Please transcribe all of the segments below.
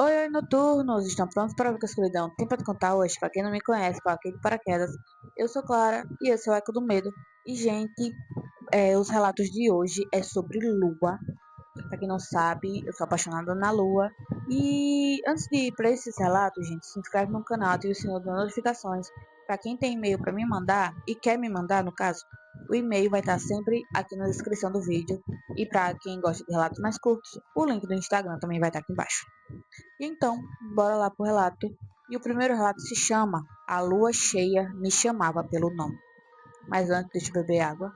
Oi, oi, noturnos! Estão prontos para ver que a escuridão tem para te contar hoje? Para quem não me conhece, para quem de paraquedas, eu sou Clara e esse é o Eco do Medo. E, gente, os relatos de hoje é sobre lua. Para quem não sabe, eu sou apaixonada na lua. E antes de ir para esses relatos, gente, se inscreve no canal, ativa o sininho das notificações. Para quem tem e-mail para me mandar e quer me mandar, no caso, o e-mail vai estar sempre aqui na descrição do vídeo. E para quem gosta de relatos mais curtos, o link do Instagram também vai estar aqui embaixo. Então, bora lá pro relato. E o primeiro relato se chama A Lua Cheia Me Chamava pelo Nome. Mas antes, deixa eu beber água.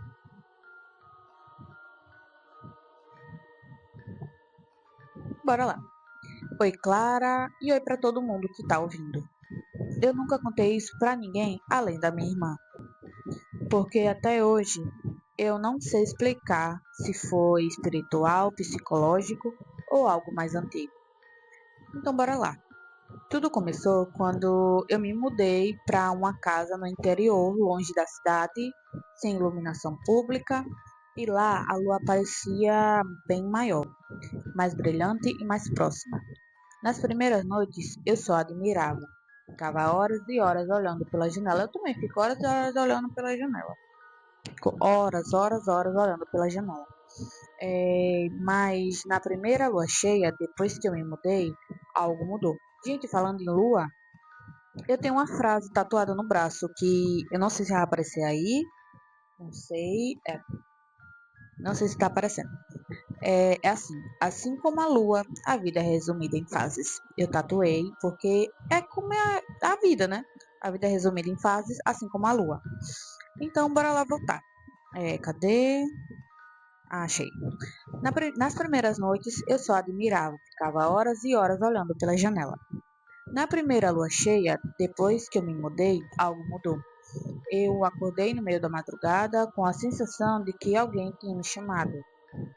Bora lá. Oi, Clara, e oi para todo mundo que tá ouvindo. Eu nunca contei isso pra ninguém além da minha irmã, porque até hoje eu não sei explicar se foi espiritual, psicológico ou algo mais antigo. Então, bora lá. Tudo começou quando eu me mudei para uma casa no interior, longe da cidade, sem iluminação pública, e lá a lua parecia bem maior, mais brilhante e mais próxima. Nas primeiras noites eu só admirava. Ficava horas e horas olhando pela janela. Eu também fico horas e horas olhando pela janela. Fico horas, horas, horas olhando pela janela. Mas na primeira lua cheia, depois que eu me mudei, algo mudou. Gente, falando em lua, eu tenho uma frase tatuada no braço que eu não sei se vai aparecer aí. Não sei. Não sei se está aparecendo. É assim. Assim como a lua, a vida é resumida em fases. Eu tatuei porque é como é a vida, né? A vida é resumida em fases, assim como a lua. Então, bora lá voltar. Cadê? Ah, achei. Nas primeiras noites, eu só admirava. Ficava horas e horas olhando pela janela. Na primeira lua cheia, depois que eu me mudei, algo mudou. Eu acordei no meio da madrugada com a sensação de que alguém tinha me chamado.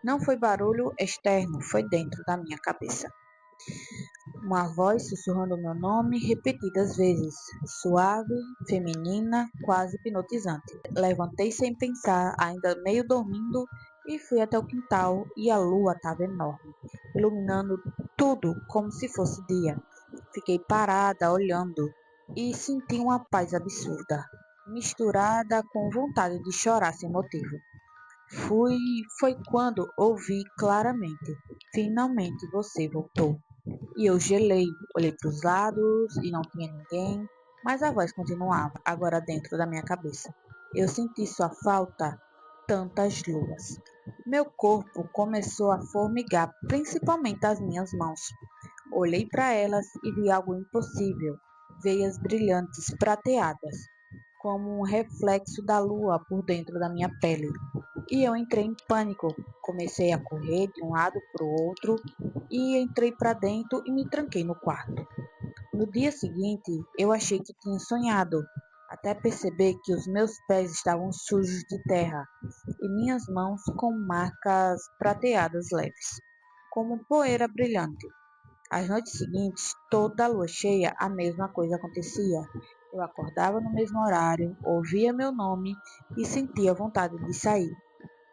Não foi barulho externo, foi dentro da minha cabeça. Uma voz sussurrando meu nome repetidas vezes, suave, feminina, quase hipnotizante. Levantei sem pensar, ainda meio dormindo, e fui até o quintal e a lua estava enorme, iluminando tudo como se fosse dia. Fiquei parada, olhando, e senti uma paz absurda, misturada com vontade de chorar sem motivo. Foi quando ouvi claramente: finalmente você voltou. E eu gelei, olhei para os lados e não tinha ninguém, mas a voz continuava, agora dentro da minha cabeça. Eu senti sua falta, tantas luas. Meu corpo começou a formigar, principalmente as minhas mãos. Olhei para elas e vi algo impossível, veias brilhantes, prateadas, como um reflexo da lua por dentro da minha pele. E eu entrei em pânico. Comecei a correr de um lado para o outro e entrei para dentro e me tranquei no quarto. No dia seguinte, eu achei que tinha sonhado, até perceber que os meus pés estavam sujos de terra e minhas mãos com marcas prateadas leves, como poeira brilhante. As noites seguintes, toda a lua cheia, a mesma coisa acontecia. Eu acordava no mesmo horário, ouvia meu nome e sentia vontade de sair.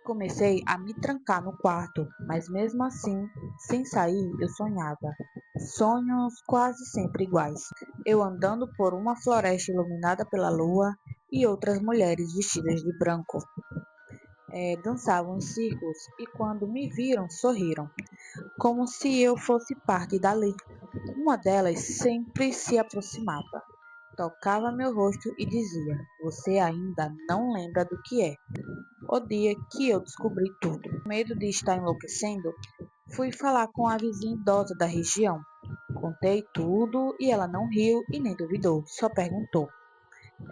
Comecei a me trancar no quarto, mas mesmo assim, sem sair, eu sonhava. Sonhos quase sempre iguais. Eu andando por uma floresta iluminada pela lua e outras mulheres vestidas de branco. Dançavam em círculos e quando me viram, sorriram, como se eu fosse parte dali. Uma delas sempre se aproximava, tocava meu rosto e dizia: Você ainda não lembra do que é. O dia que eu descobri tudo. Com medo de estar enlouquecendo, fui falar com a vizinha idosa da região. Contei tudo e ela não riu e nem duvidou, só perguntou: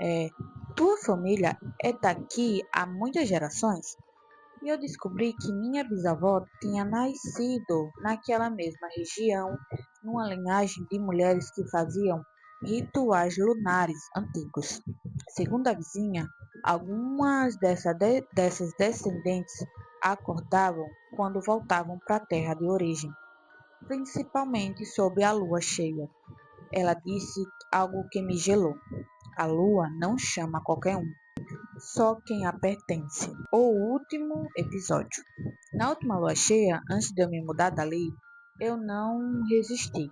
é, Tua família é daqui há muitas gerações? E eu descobri que minha bisavó tinha nascido naquela mesma região, numa linhagem de mulheres que faziam rituais lunares antigos. Segundo a vizinha, algumas dessas descendentes acordavam quando voltavam para a terra de origem, principalmente sob a lua cheia. Ela disse algo que me gelou: a lua não chama qualquer um, só quem a pertence. O último episódio. Na última lua cheia, antes de eu me mudar dali, eu não resisti.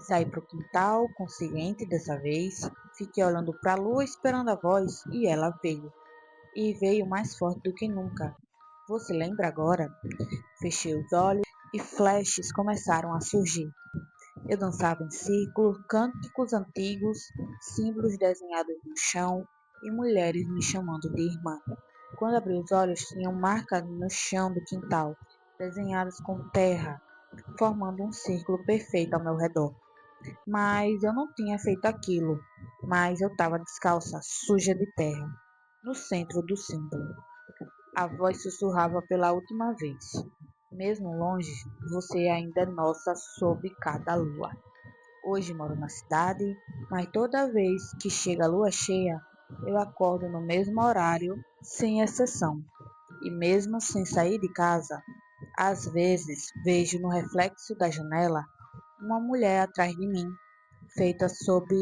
Saí para o quintal, consciente dessa vez. Fiquei olhando para a lua, esperando a voz, e ela veio. E veio mais forte do que nunca. Você lembra agora? Fechei os olhos e flashes começaram a surgir. Eu dançava em círculos, cânticos antigos, símbolos desenhados no chão e mulheres me chamando de irmã. Quando abri os olhos, tinham marcas no chão do quintal, desenhadas com terra, formando um círculo perfeito ao meu redor. Mas eu não tinha feito aquilo, mas eu estava descalça, suja de terra, no centro do símbolo. A voz sussurrava pela última vez. Mesmo longe, você ainda é nossa sob cada lua. Hoje moro na cidade, mas toda vez que chega a lua cheia, eu acordo no mesmo horário, sem exceção. E mesmo sem sair de casa, às vezes vejo no reflexo da janela uma mulher atrás de mim, feita sob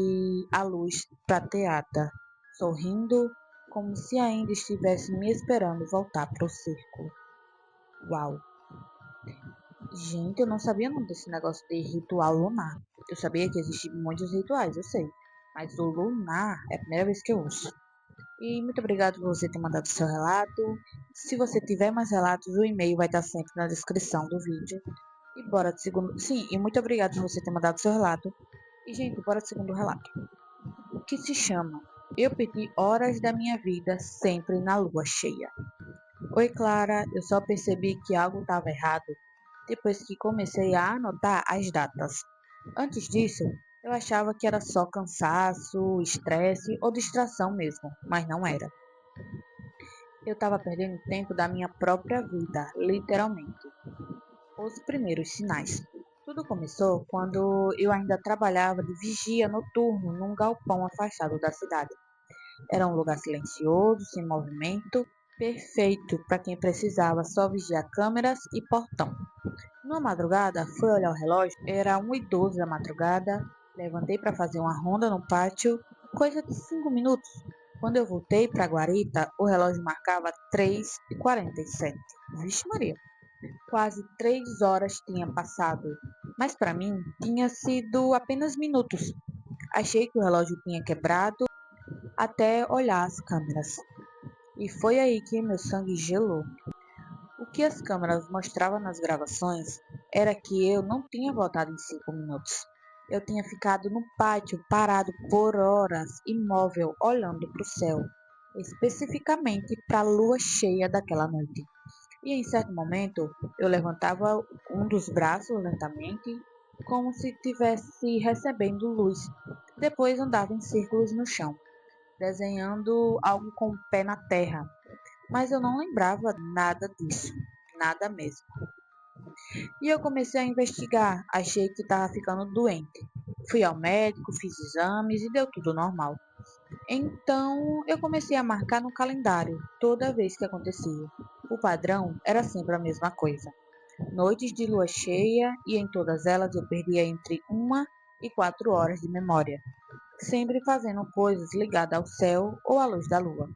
a luz prateada, sorrindo como se ainda estivesse me esperando voltar para o círculo. Uau! Gente, eu não sabia não desse negócio de ritual lunar. Eu sabia que existiam muitos rituais, eu sei. Mas o lunar é a primeira vez que eu ouço. E muito obrigado por você ter mandado seu relato. Se você tiver mais relatos, o e-mail vai estar sempre na descrição do vídeo. E bora de segundo. Sim, e muito obrigado por você ter mandado seu relato. E, gente, bora de segundo relato. O que se chama Eu Perdi Horas da Minha Vida Sempre na Lua Cheia. Oi, Clara, eu só percebi que algo estava errado depois que comecei a anotar as datas. Antes disso, eu achava que era só cansaço, estresse ou distração mesmo, mas não era. Eu estava perdendo tempo da minha própria vida, literalmente. Os primeiros sinais. Tudo começou quando eu ainda trabalhava de vigia noturno num galpão afastado da cidade. Era um lugar silencioso, sem movimento, perfeito para quem precisava só vigiar câmeras e portão. Numa madrugada, fui olhar o relógio, era 1h12 da madrugada, levantei para fazer uma ronda no pátio, coisa de 5 minutos. Quando eu voltei para a guarita, o relógio marcava 3h47. Vixe Maria, quase 3 horas tinham passado, mas para mim tinha sido apenas minutos. Achei que o relógio tinha quebrado até olhar as câmeras. E foi aí que meu sangue gelou. O que as câmeras mostravam nas gravações era que eu não tinha voltado em 5 minutos. Eu tinha ficado no pátio parado por horas, imóvel, olhando para o céu, especificamente para a lua cheia daquela noite. E em certo momento eu levantava um dos braços lentamente, como se estivesse recebendo luz. Depois andava em círculos no chão, desenhando algo com o pé na terra, mas eu não lembrava nada disso, nada mesmo. E eu comecei a investigar, achei que estava ficando doente. Fui ao médico, fiz exames e deu tudo normal. Então eu comecei a marcar no calendário toda vez que acontecia. O padrão era sempre a mesma coisa. Noites de lua cheia e em todas elas eu perdia entre 1 e 4 horas de memória, sempre fazendo coisas ligadas ao céu ou à luz da lua.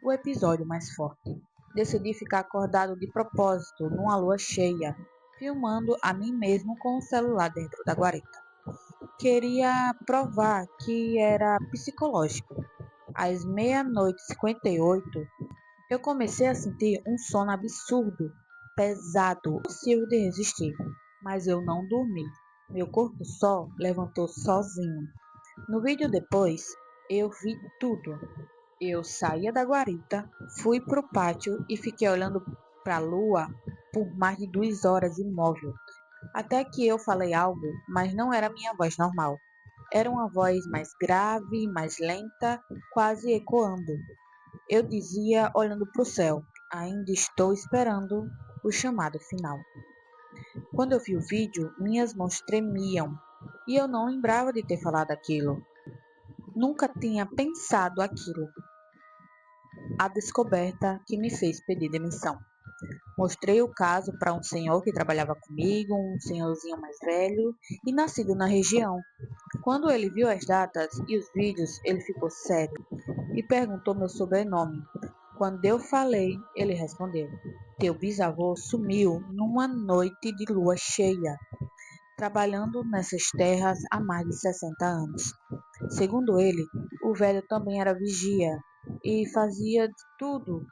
O episódio mais forte. Decidi ficar acordado de propósito numa lua cheia, filmando a mim mesmo com o celular dentro da guarita. Queria provar que era psicológico. Às meia-noite e 58, eu comecei a sentir um sono absurdo, pesado, impossível de resistir. Mas eu não dormi. Meu corpo só levantou sozinho. No vídeo depois, eu vi tudo. Eu saía da guarita, fui pro pátio e fiquei olhando para a lua por mais de 2 horas imóvel. Até que eu falei algo, mas não era minha voz normal. Era uma voz mais grave, mais lenta, quase ecoando. Eu dizia, olhando para o céu, ainda estou esperando o chamado final. Quando eu vi o vídeo, minhas mãos tremiam e eu não lembrava de ter falado aquilo. Nunca tinha pensado aquilo. A descoberta que me fez pedir demissão. Mostrei o caso para um senhor que trabalhava comigo, um senhorzinho mais velho e nascido na região. Quando ele viu as datas e os vídeos, ele ficou sério e perguntou meu sobrenome. Quando eu falei, ele respondeu: Teu bisavô sumiu numa noite de lua cheia. trabalhando nessas terras há mais de 60 anos. Segundo ele, o velho também era vigia e fazia de tudo,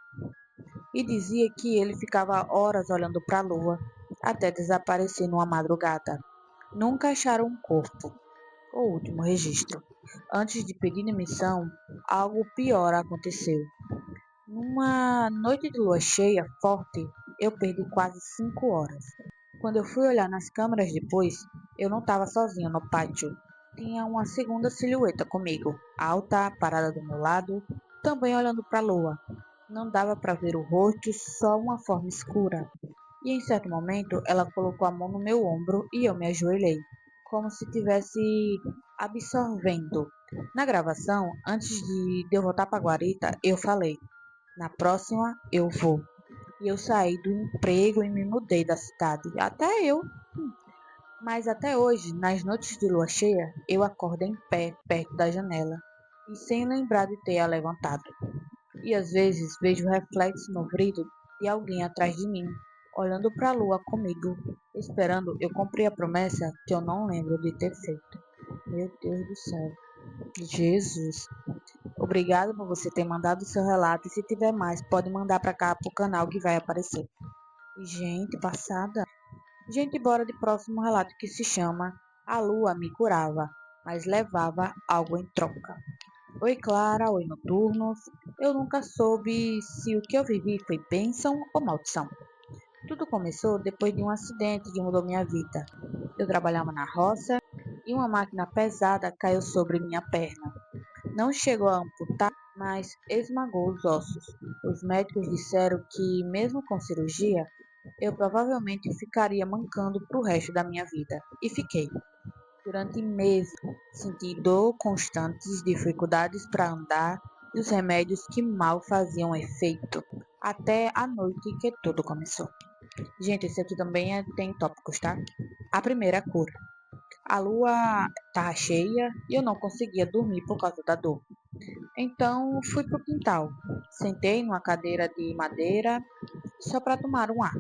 e dizia que ele ficava horas olhando para a lua até desaparecer numa madrugada. Nunca acharam um corpo. O último registro. Antes de pedir demissão, algo pior aconteceu. Numa noite de lua cheia forte, eu perdi quase 5 horas. Quando eu fui olhar nas câmeras depois, eu não estava sozinho no pátio. Tinha uma segunda silhueta comigo, alta, parada do meu lado, também olhando para a lua. Não dava para ver o rosto, só uma forma escura. E em certo momento, ela colocou a mão no meu ombro e eu me ajoelhei, como se estivesse absorvendo. Na gravação, antes de eu voltar para a guarita, eu falei: na próxima eu vou. E eu saí do emprego e me mudei da cidade. Até eu. Mas até hoje, nas noites de lua cheia, eu acordo em pé, perto da janela, e sem lembrar de ter a levantado. E às vezes vejo o reflexo no vidro de alguém atrás de mim, olhando para a lua comigo, esperando eu cumprir a promessa que eu não lembro de ter feito. Meu Deus do céu. Jesus. Obrigado por você ter mandado o seu relato, e se tiver mais, pode mandar para cá pro canal que vai aparecer. Gente, passada. Gente, bora de próximo relato que se chama A Lua Me Curava, mas levava algo em troca. Oi Clara, oi noturnos. Eu nunca soube se o que eu vivi foi bênção ou maldição. Tudo começou depois de um acidente que mudou minha vida. Eu trabalhava na roça e uma máquina pesada caiu sobre minha perna. Não chegou a amputar, mas esmagou os ossos. Os médicos disseram que, mesmo com cirurgia, eu provavelmente ficaria mancando pro resto da minha vida. E fiquei. Durante meses, senti dor constantes, dificuldades para andar e os remédios que mal faziam efeito. Até a noite que tudo começou. Gente, esse aqui também tem tópicos, tá? A primeira cura. A lua estava cheia e eu não conseguia dormir por causa da dor. Então fui pro quintal. Sentei numa cadeira de madeira só para tomar um ar.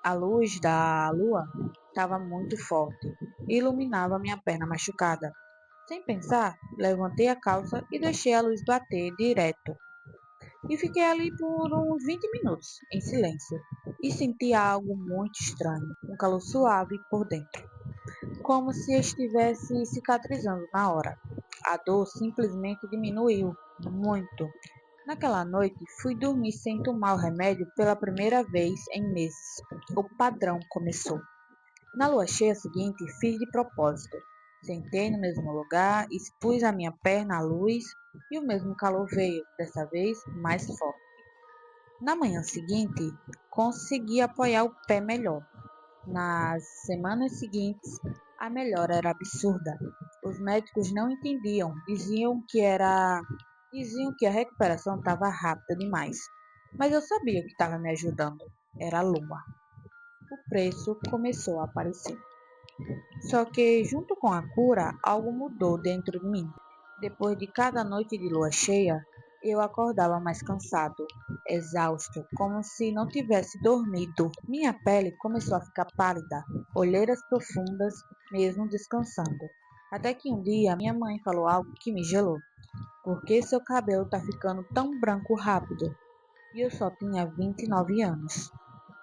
A luz da lua estava muito forte e iluminava minha perna machucada. Sem pensar, levantei a calça e deixei a luz bater direto. E fiquei ali por uns 20 minutos, em silêncio, e senti algo muito estranho, um calor suave por dentro, como se estivesse cicatrizando na hora. A dor simplesmente diminuiu muito. Naquela noite, fui dormir sem tomar o remédio pela primeira vez em meses. O padrão começou. Na lua cheia seguinte, fiz de propósito. Sentei no mesmo lugar, expus a minha perna à luz e o mesmo calor veio, dessa vez mais forte. Na manhã seguinte, consegui apoiar o pé melhor. Nas semanas seguintes, a melhora era absurda. Os médicos não entendiam, diziam que a recuperação estava rápida demais. Mas eu sabia que estava me ajudando. Era a lua. O preço começou a aparecer. Só que, junto com a cura, algo mudou dentro de mim. Depois de cada noite de lua cheia, eu acordava mais cansado, exausto, como se não tivesse dormido. Minha pele começou a ficar pálida, olheiras profundas, mesmo descansando. Até que um dia minha mãe falou algo que me gelou. Por que seu cabelo tá ficando tão branco rápido? E eu só tinha 29 anos.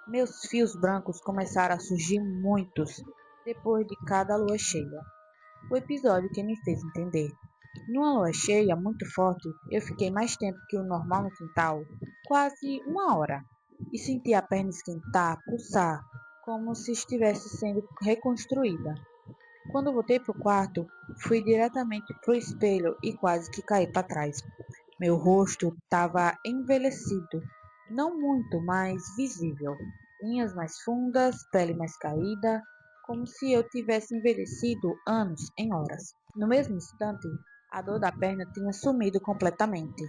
Meus fios brancos começaram a surgir muitos depois de cada lua cheia. O episódio que me fez entender. Numa lua cheia muito forte, eu fiquei mais tempo que o normal no quintal, quase uma hora, e senti a perna esquentar, pulsar, como se estivesse sendo reconstruída. Quando voltei para o quarto, fui diretamente para o espelho e quase que caí para trás. Meu rosto estava envelhecido, não muito, mas visível. Linhas mais fundas, pele mais caída, como se eu tivesse envelhecido anos em horas. No mesmo instante, a dor da perna tinha sumido completamente,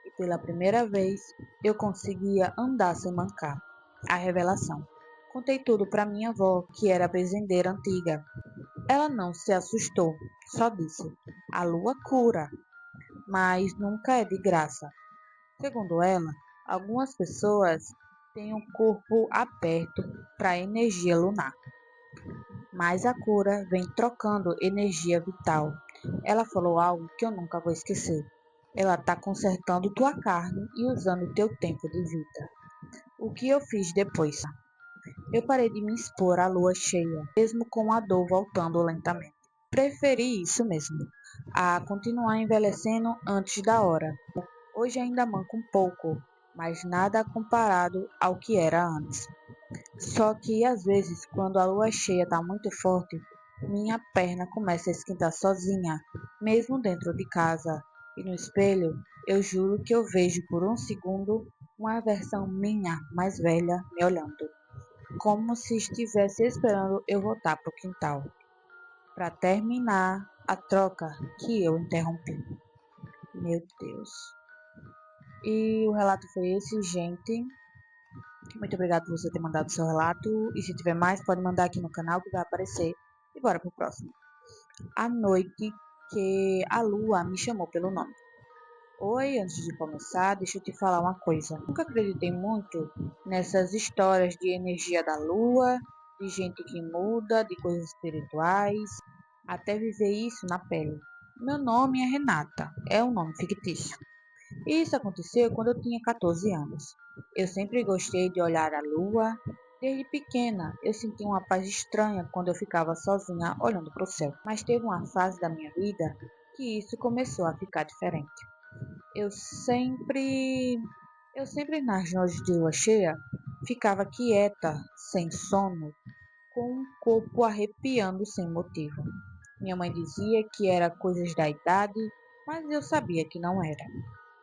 e pela primeira vez eu conseguia andar sem mancar. A revelação. Contei tudo para minha avó, que era benzedeira antiga. Ela não se assustou, só disse: a lua cura, mas nunca é de graça. Segundo ela, algumas pessoas têm o corpo aberto para a energia lunar, mas a cura vem trocando energia vital. Ela falou algo que eu nunca vou esquecer. Ela está consertando tua carne e usando teu tempo de vida. O que eu fiz depois? Eu parei de me expor à lua cheia, mesmo com a dor voltando lentamente. Preferi isso mesmo, a continuar envelhecendo antes da hora. Hoje ainda manco um pouco, mas nada comparado ao que era antes. Só que às vezes, quando a lua cheia está muito forte, minha perna começa a esquentar sozinha, mesmo dentro de casa. E no espelho, eu juro que eu vejo por um segundo uma versão minha mais velha me olhando, como se estivesse esperando eu voltar pro quintal, para terminar a troca que eu interrompi. Meu Deus. E o relato foi esse, gente. Muito obrigado por você ter mandado seu relato. E se tiver mais, pode mandar aqui no canal que vai aparecer. E bora pro próximo. A noite que a lua me chamou pelo nome. Oi, antes de começar, deixa eu te falar uma coisa. Nunca acreditei muito nessas histórias de energia da lua, de gente que muda, de coisas espirituais, até viver isso na pele. Meu nome é Renata, é um nome fictício. E isso aconteceu quando eu tinha 14 anos. Eu sempre gostei de olhar a lua. Desde pequena, eu sentia uma paz estranha quando eu ficava sozinha olhando para o céu. Mas teve uma fase da minha vida que isso começou a ficar diferente. Eu sempre, eu sempre nas noites de lua cheia ficava quieta, sem sono, com o corpo arrepiando sem motivo. Minha mãe dizia que era coisas da idade, mas eu sabia que não era.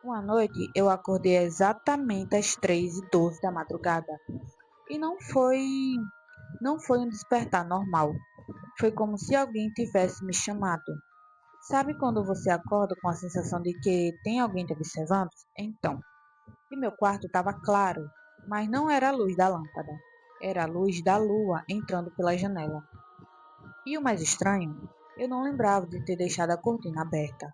Uma noite eu acordei exatamente às 3h12 da madrugada e não foi um despertar normal. Foi como se alguém tivesse me chamado. Sabe quando você acorda com a sensação de que tem alguém te observando? Então, e meu quarto estava claro, mas não era a luz da lâmpada. Era a luz da lua entrando pela janela. E o mais estranho, eu não lembrava de ter deixado a cortina aberta.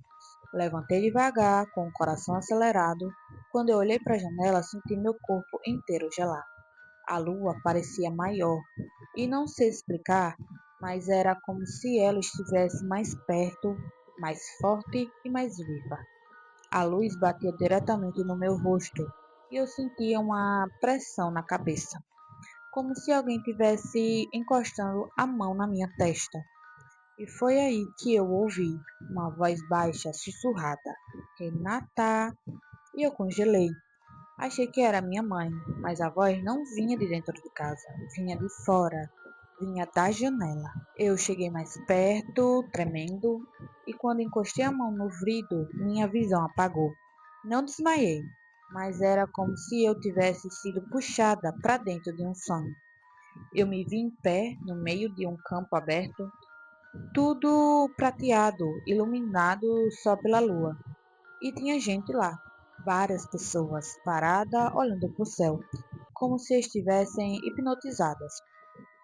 Levantei devagar, com o coração acelerado. Quando eu olhei para a janela, senti meu corpo inteiro gelar. A lua parecia maior, e não sei explicar, mas era como se ela estivesse mais perto, mais forte e mais viva. A luz batia diretamente no meu rosto e eu sentia uma pressão na cabeça, como se alguém tivesse encostando a mão na minha testa. E foi aí que eu ouvi uma voz baixa, sussurrada: Renata! E eu congelei. Achei que era minha mãe, mas a voz não vinha de dentro de casa, vinha de fora, vinha da janela. Eu cheguei mais perto, tremendo, e quando encostei a mão no vidro, minha visão apagou. Não desmaiei, mas era como se eu tivesse sido puxada para dentro de um sonho. Eu me vi em pé, no meio de um campo aberto, tudo prateado, iluminado só pela lua. E tinha gente lá, várias pessoas, parada olhando para o céu, como se estivessem hipnotizadas,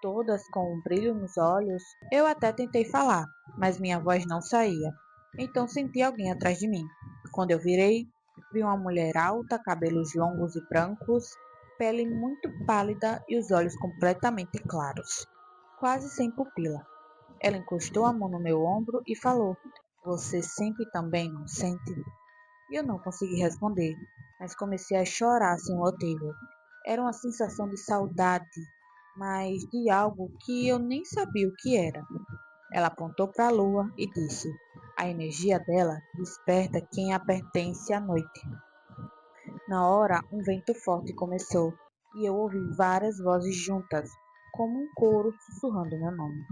todas com um brilho nos olhos. Eu até tentei falar, mas minha voz não saía. Então senti alguém atrás de mim. Quando eu virei, vi uma mulher alta, cabelos longos e brancos, pele muito pálida e os olhos completamente claros, quase sem pupila. Ela encostou a mão no meu ombro e falou: Você sente também, não sente? E eu não consegui responder, mas comecei a chorar sem motivo. Era uma sensação de saudade, mas de algo que eu nem sabia o que era. Ela apontou para a lua e disse: A energia dela desperta quem a pertence à noite. Na hora, um vento forte começou e eu ouvi várias vozes juntas, como um coro sussurrando meu nome.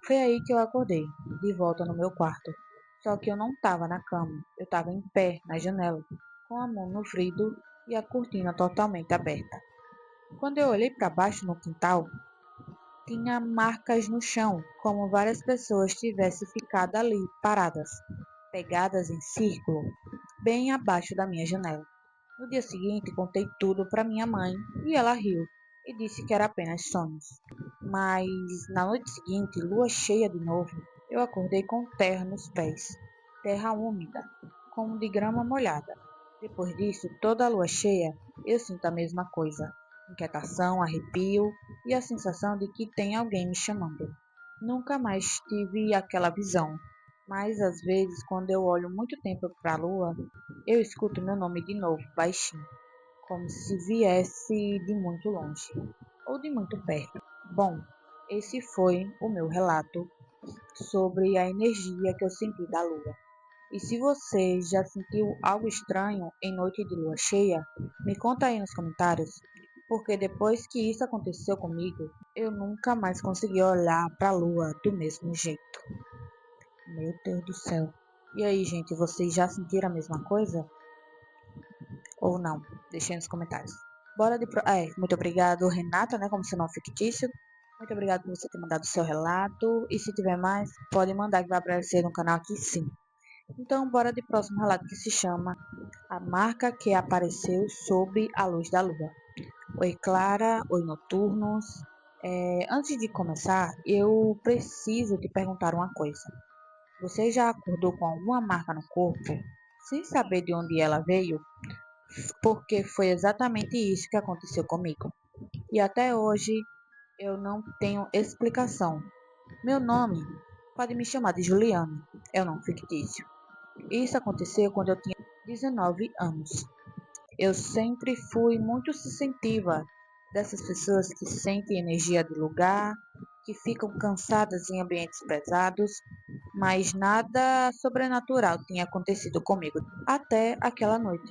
Foi aí que eu acordei, de volta no meu quarto. Só que eu não estava na cama, eu estava em pé, na janela, com a mão no vidro e a cortina totalmente aberta. Quando eu olhei para baixo no quintal, tinha marcas no chão, como várias pessoas tivessem ficado ali, paradas, pegadas em círculo, bem abaixo da minha janela. No dia seguinte, contei tudo para minha mãe e ela riu e disse que era apenas sonhos. Mas na noite seguinte, lua cheia de novo, eu acordei com terra nos pés, terra úmida, como de grama molhada. Depois disso, toda a lua cheia, eu sinto a mesma coisa: inquietação, arrepio e a sensação de que tem alguém me chamando. Nunca mais tive aquela visão. Mas às vezes, quando eu olho muito tempo para a lua, eu escuto meu nome de novo, baixinho, como se viesse de muito longe ou de muito perto. Bom, esse foi o meu relato sobre a energia que eu senti da lua. E se você já sentiu algo estranho em noite de lua cheia, me conta aí nos comentários, porque depois que isso aconteceu comigo, eu nunca mais consegui olhar para a lua do mesmo jeito. Meu Deus do céu. E aí, gente, vocês já sentiram a mesma coisa? Ou não? Deixem nos comentários. Bora de muito obrigado, Renata, né, como seu nome fictício. Muito obrigado por você ter mandado o seu relato. E se tiver mais, pode mandar que vai aparecer no canal aqui sim. Então, bora de próximo relato que se chama A Marca que Apareceu Sob a Luz da Lua. Oi, Clara. Oi, Noturnos. Antes de começar, eu preciso te perguntar uma coisa. Você já acordou com alguma marca no corpo, sem saber de onde ela veio? Porque foi exatamente isso que aconteceu comigo. E até hoje eu não tenho explicação. Meu nome, pode me chamar de Juliane, é um nome fictício. Isso aconteceu quando eu tinha 19 anos. Eu sempre fui muito sensitiva dessas pessoas que sentem energia do lugar, que ficam cansadas em ambientes pesados, mas nada sobrenatural tinha acontecido comigo até aquela noite.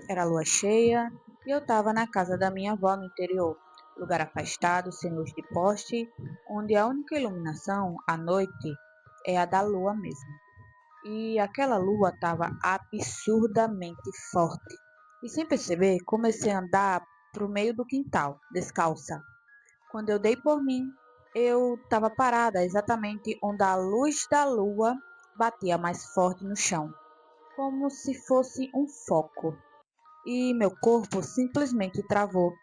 Era lua cheia e eu estava na casa da minha avó no interior, lugar afastado, sem luz de poste, onde a única iluminação à noite é a da lua mesmo. E aquela lua estava absurdamente forte. E sem perceber, comecei a andar para o meio do quintal, descalça. Quando eu dei por mim, eu estava parada exatamente onde a luz da lua batia mais forte no chão, como se fosse um foco. E meu corpo simplesmente travou.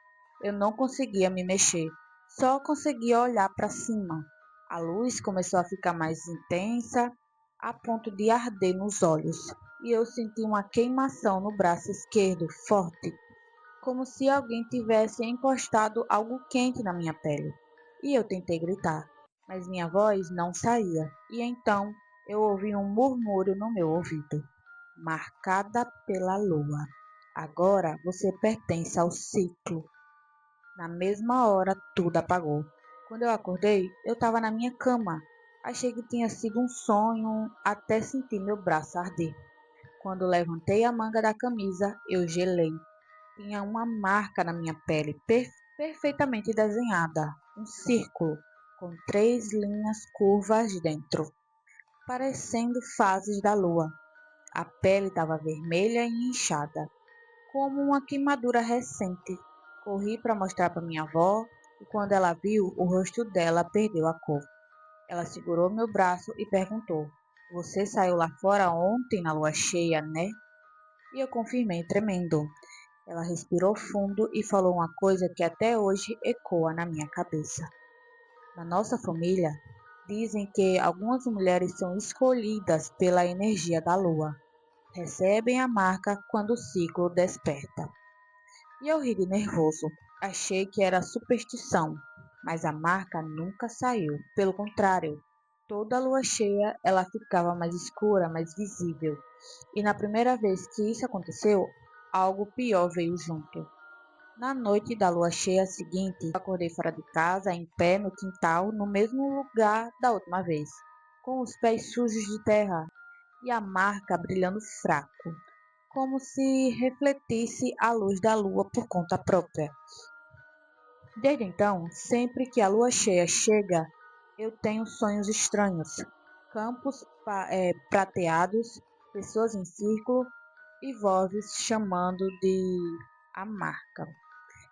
Eu não conseguia me mexer, só conseguia olhar para cima. A luz começou a ficar mais intensa, a ponto de arder nos olhos, e eu senti uma queimação no braço esquerdo, forte, como se alguém tivesse encostado algo quente na minha pele. E eu tentei gritar, mas minha voz não saía. E então eu ouvi um murmúrio no meu ouvido. Marcada pela lua. Agora você pertence ao ciclo. Na mesma hora, tudo apagou. Quando eu acordei, eu estava na minha cama. Achei que tinha sido um sonho até sentir meu braço arder. Quando levantei a manga da camisa, eu gelei. Tinha uma marca na minha pele, perfeitamente desenhada. Um círculo, com 3 linhas curvas dentro, parecendo fases da lua. A pele estava vermelha e inchada, como uma queimadura recente. Corri para mostrar para minha avó e quando ela viu, o rosto dela perdeu a cor. Ela segurou meu braço e perguntou: Você saiu lá fora ontem na lua cheia, né? E eu confirmei, tremendo. Ela respirou fundo e falou uma coisa que até hoje ecoa na minha cabeça. Na nossa família, dizem que algumas mulheres são escolhidas pela energia da lua. Recebem a marca quando o ciclo desperta. E eu ri de nervoso. Achei que era superstição, mas a marca nunca saiu. Pelo contrário, toda lua cheia ela ficava mais escura, mais visível. E na primeira vez que isso aconteceu, algo pior veio junto. Na noite da lua cheia seguinte, acordei fora de casa, em pé no quintal, no mesmo lugar da última vez, com os pés sujos de terra e a marca brilhando fraco, como se refletisse a luz da lua por conta própria. Desde então, sempre que a lua cheia chega, eu tenho sonhos estranhos, campos prateados, pessoas em círculo e vozes chamando de a marca.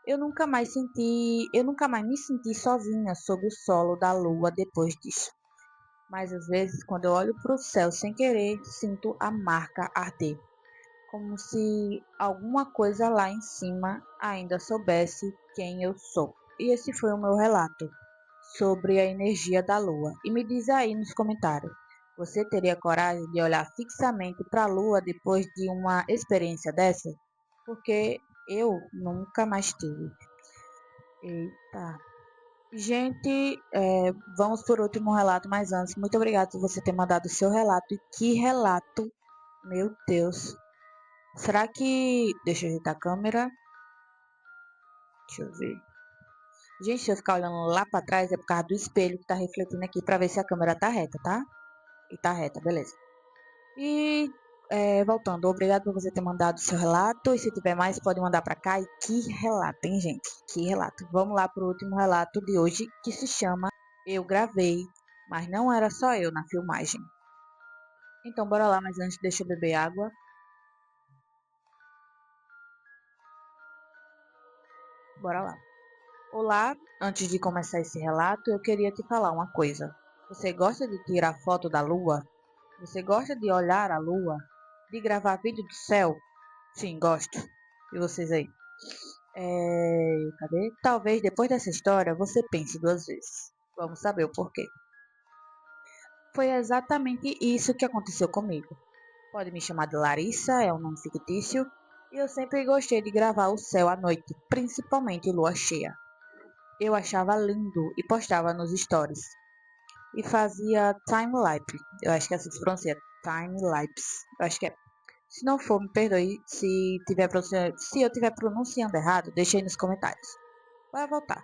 Eu nunca mais me senti sozinha sob o solo da lua depois disso. Mas às vezes, quando eu olho para o céu sem querer, sinto a marca arder, como se alguma coisa lá em cima ainda soubesse quem eu sou. E esse foi o meu relato sobre a energia da lua. E me diz aí nos comentários, você teria coragem de olhar fixamente para a lua depois de uma experiência dessa? Porque eu nunca mais tive. Eita. Gente, vamos por último relato, mas antes, muito obrigado por você ter mandado o seu relato. E que relato, meu Deus. Será que... Deixa eu ajeitar a câmera. Deixa eu ver. Gente, se eu ficar olhando lá pra trás é por causa do espelho que tá refletindo aqui pra ver se a câmera tá reta, tá? E tá reta, beleza. E voltando, obrigado por você ter mandado o seu relato. E se tiver mais, pode mandar pra cá. E que relato, hein, gente? Que relato. Vamos lá pro último relato de hoje, que se chama Eu Gravei, mas não era só eu na filmagem. Então, bora lá, mas antes deixa eu beber água. Bora lá. Olá, antes de começar esse relato, eu queria te falar uma coisa. Você gosta de tirar foto da lua? Você gosta de olhar a lua? De gravar vídeo do céu? Sim, gosto. E vocês aí? Cadê? Talvez depois dessa história você pense duas vezes. Vamos saber o porquê. Foi exatamente isso que aconteceu comigo. Pode me chamar de Larissa, é um nome fictício. E eu sempre gostei de gravar o céu à noite, principalmente lua cheia. Eu achava lindo e postava nos stories. E fazia time-lapse. Eu acho que é assim que se pronuncia. Time-lapse. Eu acho que é. Se não for, me perdoe se eu estiver pronunciando errado, deixe aí nos comentários. Vai voltar.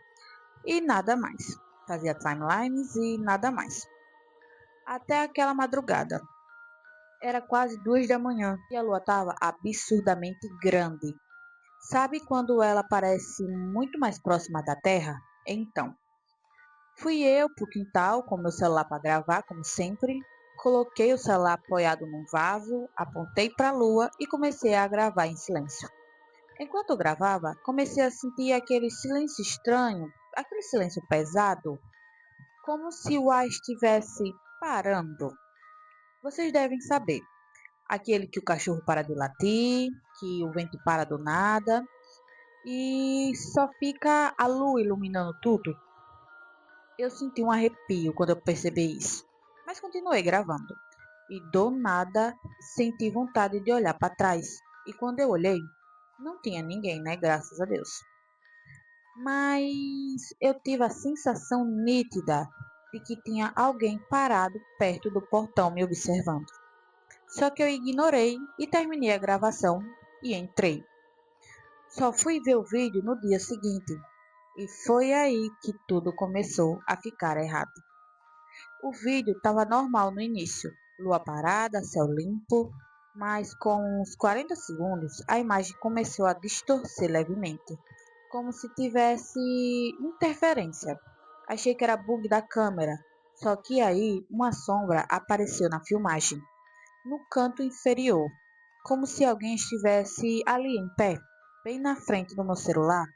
E nada mais. Fazia timelines e nada mais. Até aquela madrugada. Era quase 2 da manhã e a lua estava absurdamente grande. Sabe quando ela parece muito mais próxima da Terra? Então, fui eu pro quintal com meu celular para gravar, como sempre. Coloquei o celular apoiado num vaso, apontei para a lua e comecei a gravar em silêncio. Enquanto eu gravava, comecei a sentir aquele silêncio estranho, aquele silêncio pesado, como se o ar estivesse parando. Vocês devem saber, aquele que o cachorro para de latir, que o vento para do nada e só fica a lua iluminando tudo. Eu senti um arrepio quando eu percebi isso, mas continuei gravando. E do nada senti vontade de olhar para trás. E quando eu olhei, não tinha ninguém, né? Graças a Deus. Mas eu tive a sensação nítida de que tinha alguém parado perto do portão me observando. Só que eu ignorei e terminei a gravação e entrei. Só fui ver o vídeo no dia seguinte e foi aí que tudo começou a ficar errado. O vídeo estava normal no início, lua parada, céu limpo, mas com uns 40 segundos a imagem começou a distorcer levemente, como se tivesse interferência. Achei que era bug da câmera, só que aí uma sombra apareceu na filmagem, no canto inferior, como se alguém estivesse ali em pé, bem na frente do meu celular,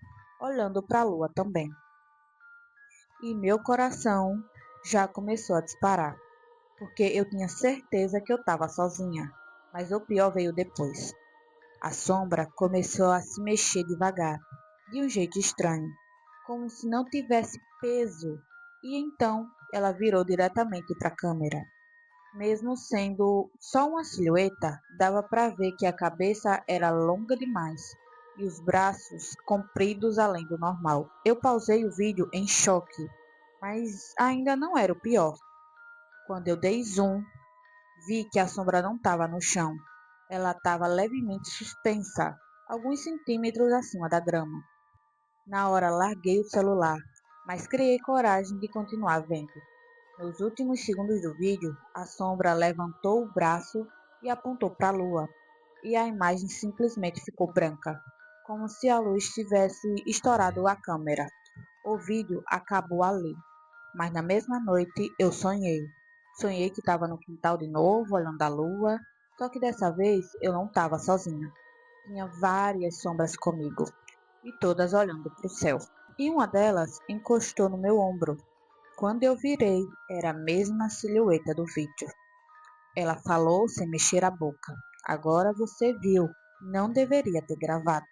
olhando para a lua também. E meu coração já começou a disparar, porque eu tinha certeza que eu estava sozinha, mas o pior veio depois. A sombra começou a se mexer devagar, de um jeito estranho, como se não tivesse peso, e então ela virou diretamente para a câmera. Mesmo sendo só uma silhueta, dava para ver que a cabeça era longa demais e os braços compridos além do normal. Eu pausei o vídeo em choque, mas ainda não era o pior. Quando eu dei zoom, vi que a sombra não estava no chão. Ela estava levemente suspensa, alguns centímetros acima da grama. Na hora larguei o celular, mas criei coragem de continuar vendo. Nos últimos segundos do vídeo, a sombra levantou o braço e apontou para a lua, e a imagem simplesmente ficou branca, como se a luz tivesse estourado a câmera. O vídeo acabou ali, mas na mesma noite eu sonhei. Sonhei que estava no quintal de novo, olhando a lua, só que dessa vez eu não estava sozinha. Tinha várias sombras comigo, e todas olhando para o céu. E uma delas encostou no meu ombro. Quando eu virei, era a mesma silhueta do vídeo. Ela falou sem mexer a boca. Agora você viu. Não deveria ter gravado.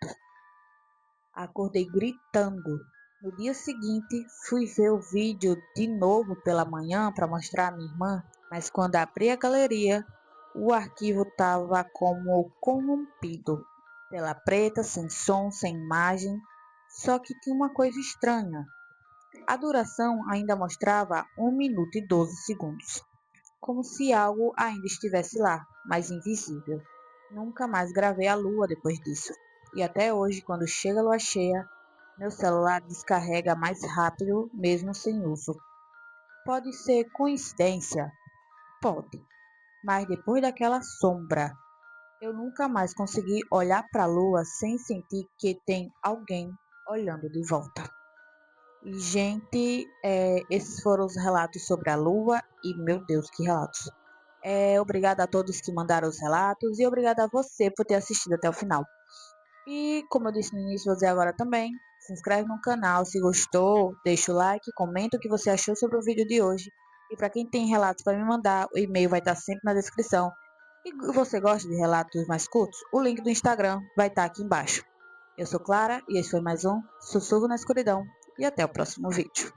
Acordei gritando. No dia seguinte, fui ver o vídeo de novo pela manhã para mostrar à minha irmã, mas quando abri a galeria, o arquivo estava como corrompido. Tela preta, sem som, sem imagem. Só que tinha uma coisa estranha. A duração ainda mostrava 1 minuto e 12 segundos, como se algo ainda estivesse lá, mas invisível. Nunca mais gravei a lua depois disso. E até hoje, quando chega a lua cheia, meu celular descarrega mais rápido, mesmo sem uso. Pode ser coincidência? Pode. Mas depois daquela sombra, eu nunca mais consegui olhar para a lua sem sentir que tem alguém olhando de volta. E, gente, esses foram os relatos sobre a lua e, meu Deus, que relatos. Obrigada a todos que mandaram os relatos e obrigada a você por ter assistido até o final. E, como eu disse no início, vou dizer agora também, se inscreve no canal se gostou, deixa o like, comenta o que você achou sobre o vídeo de hoje. E para quem tem relatos para me mandar, o e-mail vai estar sempre na descrição. E você gosta de relatos mais curtos? O link do Instagram vai estar aqui embaixo. Eu sou Clara e esse foi mais um Sussurro na Escuridão. E até o próximo vídeo.